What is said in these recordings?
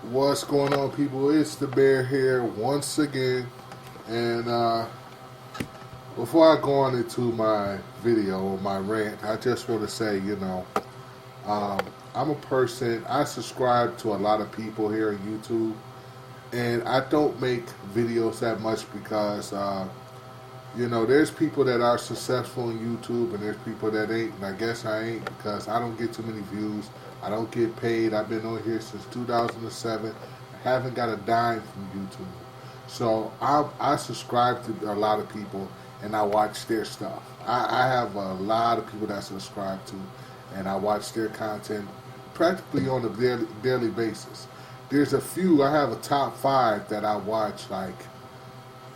What's going on, people? It's the Bear here once again. And before I go on into my video, my rant, I just want to say, um, I'm a person, I subscribe to a lot of people here on YouTube. And I don't make videos that much because, there's people that are successful on YouTube and there's people that ain't. And I guess I ain't because I don't get too many views. I don't get paid. I've been on here since 2007. I haven't got a dime from YouTube. So I subscribe to a lot of people and I watch their stuff. I have a lot of people that I subscribe to and I watch their content practically on a daily basis. There's a few, I have a top five that I watch like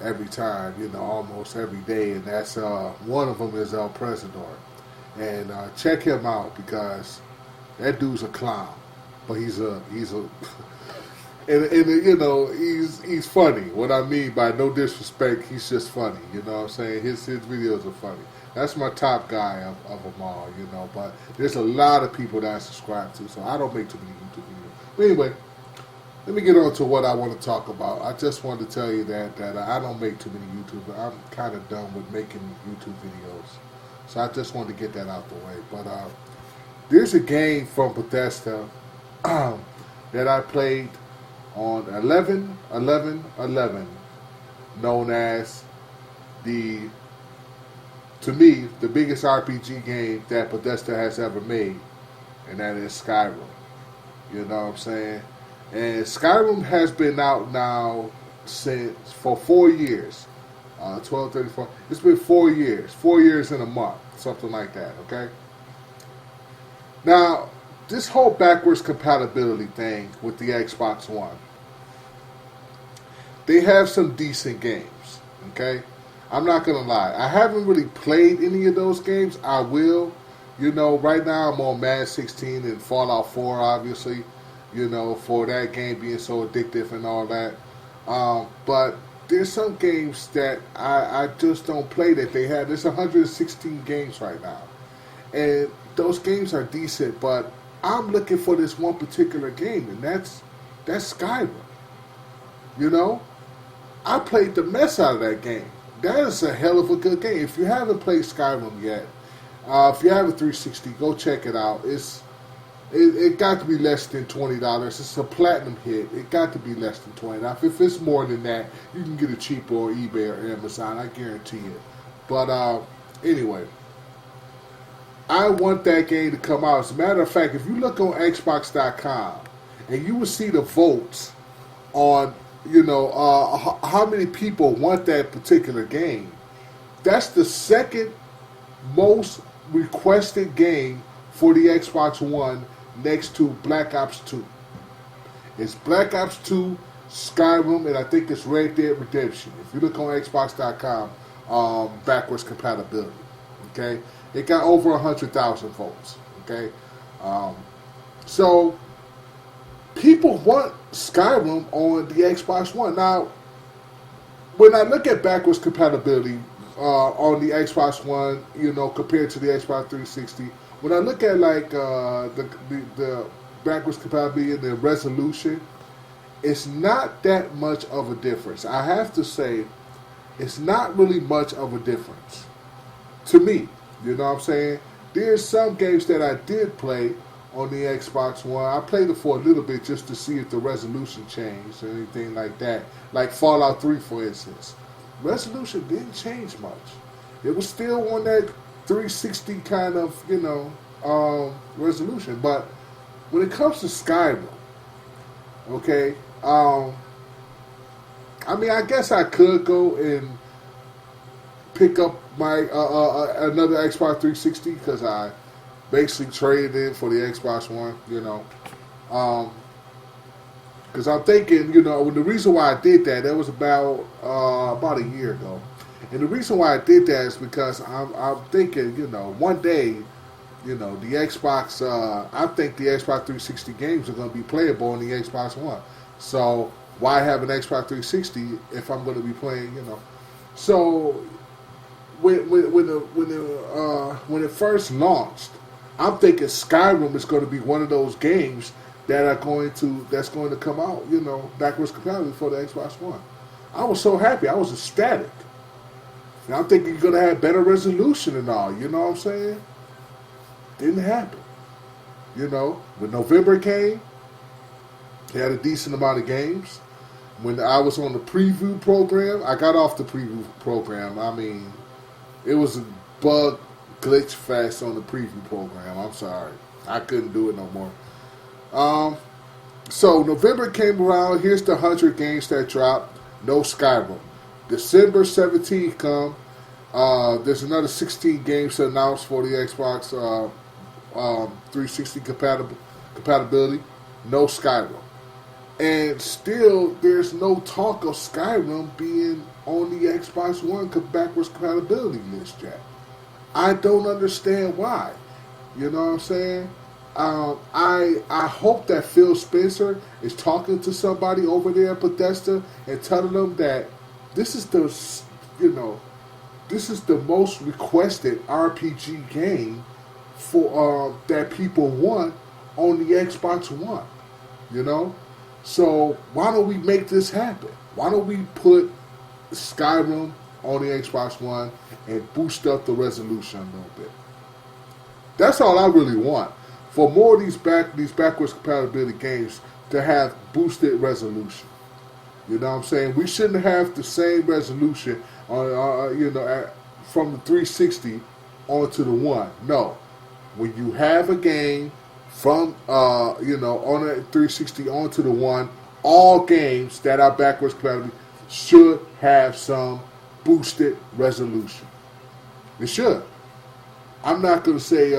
every time, almost every day, and that's one of them is El Presidor. And check him out because that dude's a clown, but he's a he's funny. What I mean by no disrespect, he's just funny. You know what I'm saying? His videos are funny. That's my top guy of them all. But there's a lot of people that I subscribe to, so I don't make too many YouTube videos. But anyway, let me get on to what I want to talk about. I just wanted to tell you that I don't make too many YouTube. I'm kind of done with making YouTube videos, so I just wanted to get that out the way. But there's a game from Bethesda that I played on 11/11/11, known as to me, the biggest RPG game that Bethesda has ever made, and that is Skyrim. You know what I'm saying? And Skyrim has been out now for 4 years. 12, 34. It's been 4 years. 4 years in a month. Something like that, okay? Now, this whole backwards compatibility thing with the Xbox One, they have some decent games, okay? I'm not going to lie. I haven't really played any of those games. I will. Right now I'm on Madden 16 and Fallout 4, obviously, for that game being so addictive and all that. But there's some games that I just don't play that they have. There's 116 games right now. And those games are decent, but I'm looking for this one particular game, and that's Skyrim. I played the mess out of that game. That is a hell of a good game. If you haven't played Skyrim yet, if you have a 360, go check it out. It got to be less than $20. It's a platinum hit. It got to be less than $20. If it's more than that, you can get it cheaper on eBay or Amazon. I guarantee it. But anyway, I want that game to come out. As a matter of fact, if you look on Xbox.com, and you will see the votes on how many people want that particular game. That's the second most requested game for the Xbox One next to Black Ops 2. It's Black Ops 2, Skyrim, and I think it's Red Dead Redemption. If you look on Xbox.com, backwards compatibility, okay? It got over 100,000 votes, okay? So people want Skyrim on the Xbox One. Now, when I look at backwards compatibility on the Xbox One, compared to the Xbox 360, when I look at like the backwards compatibility and the resolution, it's not that much of a difference. I have to say, it's not really much of a difference to me. You know what I'm saying? There's some games that I did play on the Xbox One. I played it for a little bit just to see if the resolution changed or anything like that. Like Fallout 3, for instance. Resolution didn't change much. It was still on that 360 kind of, resolution. But when it comes to Skyrim, okay, I guess I could go and pick up my another Xbox 360 because I basically traded it for the Xbox One, because I'm thinking, the reason why I did that was about a year ago, and the reason why I did that is because I'm thinking, one day, the Xbox, I think the Xbox 360 games are going to be playable on the Xbox One, so why have an Xbox 360 if I'm going to be playing, So when it first launched, I'm thinking Skyrim is going to be one of those games that's going to come out, backwards compatibility for the Xbox One. I was so happy. I was ecstatic. And I'm thinking you're gonna have better resolution and all. You know what I'm saying? Didn't happen. When November came, they had a decent amount of games. When I was on the preview program, I got off the preview program. I mean, it was a bug glitch fest on the preview program. I'm sorry. I couldn't do it no more. So November came around. Here's the 100 games that dropped. No Skyrim. December 17th come. There's another 16 games announced for the Xbox 360 compatibility. No Skyrim. And still, there's no talk of Skyrim being on the Xbox One backwards compatibility list yet. I don't understand why. You know what I'm saying? I hope that Phil Spencer is talking to somebody over there at Bethesda and telling them that this is the most requested RPG game for that people want on the Xbox One. So why don't we make this happen? Why don't we put Skyrim on the Xbox One and boost up the resolution a little bit? That's all I really want. For more of these backwards compatibility games to have boosted resolution. You know what I'm saying? We shouldn't have the same resolution on from the 360 onto the One. No. When you have a game from on the 360 onto the One, all games that are backwards compatible should have some boosted resolution. It should. I'm not going to say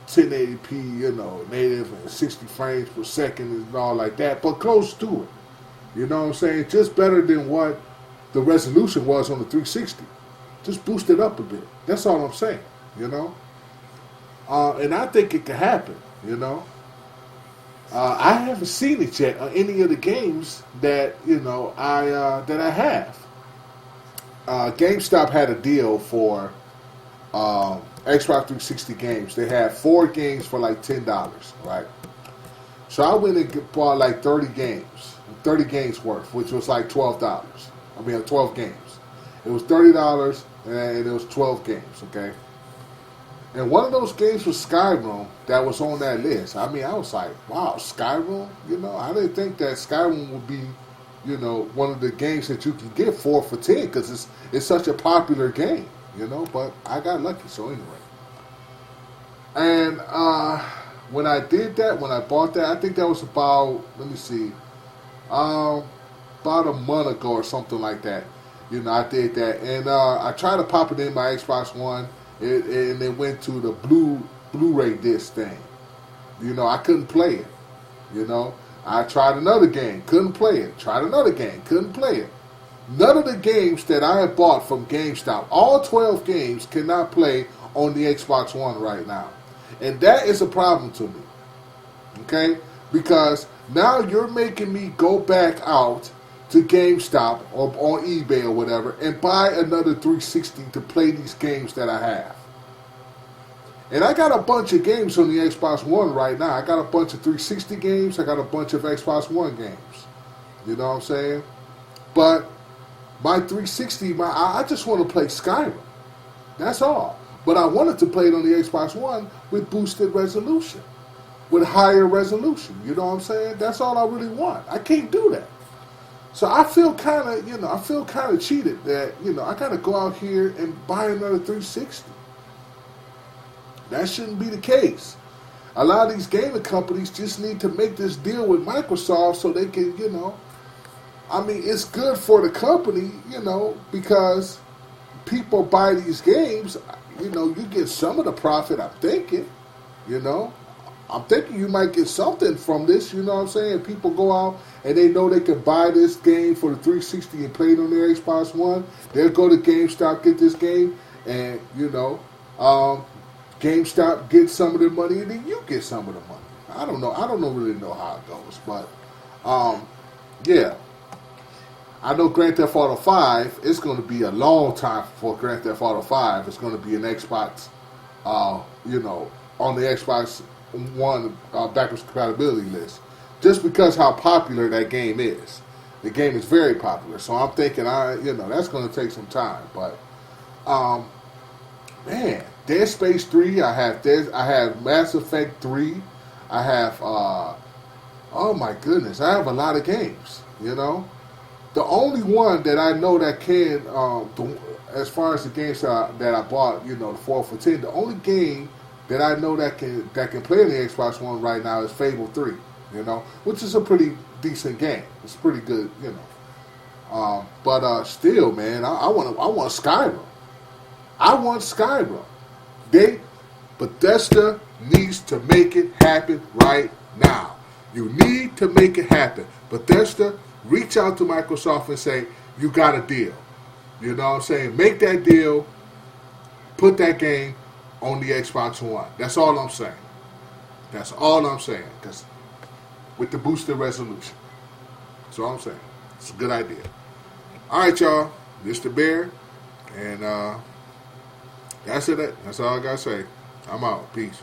1080p, native and 60 frames per second and all like that, but close to it. You know what I'm saying? Just better than what the resolution was on the 360. Just boost it up a bit. That's all I'm saying. And I think it can happen. I haven't seen it yet on any of the games that I have. GameStop had a deal for Xbox 360 games. They had 4 games for like $10, right? So I went and bought like 30 games worth, which was like $12. 12 games. It was $30 and it was 12 games, okay? And one of those games was Skyrim that was on that list. I was like, wow, Skyrim? I didn't think that Skyrim would be, one of the games that you can get 4 for $10 because it's such a popular game, but I got lucky, so anyway. And when I did that, when I bought that, I think that was about, about a month ago or something like that. I did that. And I tried to pop it in my Xbox One. And it went to the Blu-ray disc thing. I couldn't play it. I tried another game, couldn't play it. Tried another game, couldn't play it. None of the games that I have bought from GameStop, all 12 games, cannot play on the Xbox One right now. And that is a problem to me. Okay? Because now you're making me go back out to GameStop or on eBay or whatever and buy another 360 to play these games that I have. And I got a bunch of games on the Xbox One right now. I got a bunch of 360 games. I got a bunch of Xbox One games. You know what I'm saying? But my 360, I just want to play Skyrim. That's all. But I wanted to play it on the Xbox One with boosted resolution. With higher resolution. You know what I'm saying? That's all I really want. I can't do that. So I feel kind of, cheated that, I got to go out here and buy another 360. That shouldn't be the case. A lot of these gaming companies just need to make this deal with Microsoft so they can, it's good for the company, because people buy these games, you get some of the profit, I'm thinking, I'm thinking you might get something from this, you know what I'm saying? People go out and they know they can buy this game for the 360 and play it on their Xbox One. They'll go to GameStop, get this game, and, GameStop gets some of the money and then you get some of the money. I don't really know how it goes, but, yeah. I know Grand Theft Auto 5, it's going to be a long time for Grand Theft Auto 5. It's going to be an Xbox, on the Xbox One backwards compatibility list, just because how popular that game is. The game is very popular, so I'm thinking that's going to take some time. But um, man, Dead Space 3. I have Mass Effect 3. I have oh my goodness, I have a lot of games. The only one that I know that can as far as the games that I bought, the 4 for 10. The only game that I know that can play in the Xbox One right now is Fable 3. Which is a pretty decent game. It's pretty good. But still, man, I want Skyrim. I want Skyrim. Bethesda needs to make it happen right now. You need to make it happen. Bethesda, reach out to Microsoft and say, you got a deal. You know what I'm saying? Make that deal. Put that game on the Xbox One. That's all I'm saying. That's all I'm saying. Because with the boosted resolution. That's all I'm saying. It's a good idea. All right, y'all. Mr. Bear. And that's it. That's all I got to say. I'm out. Peace.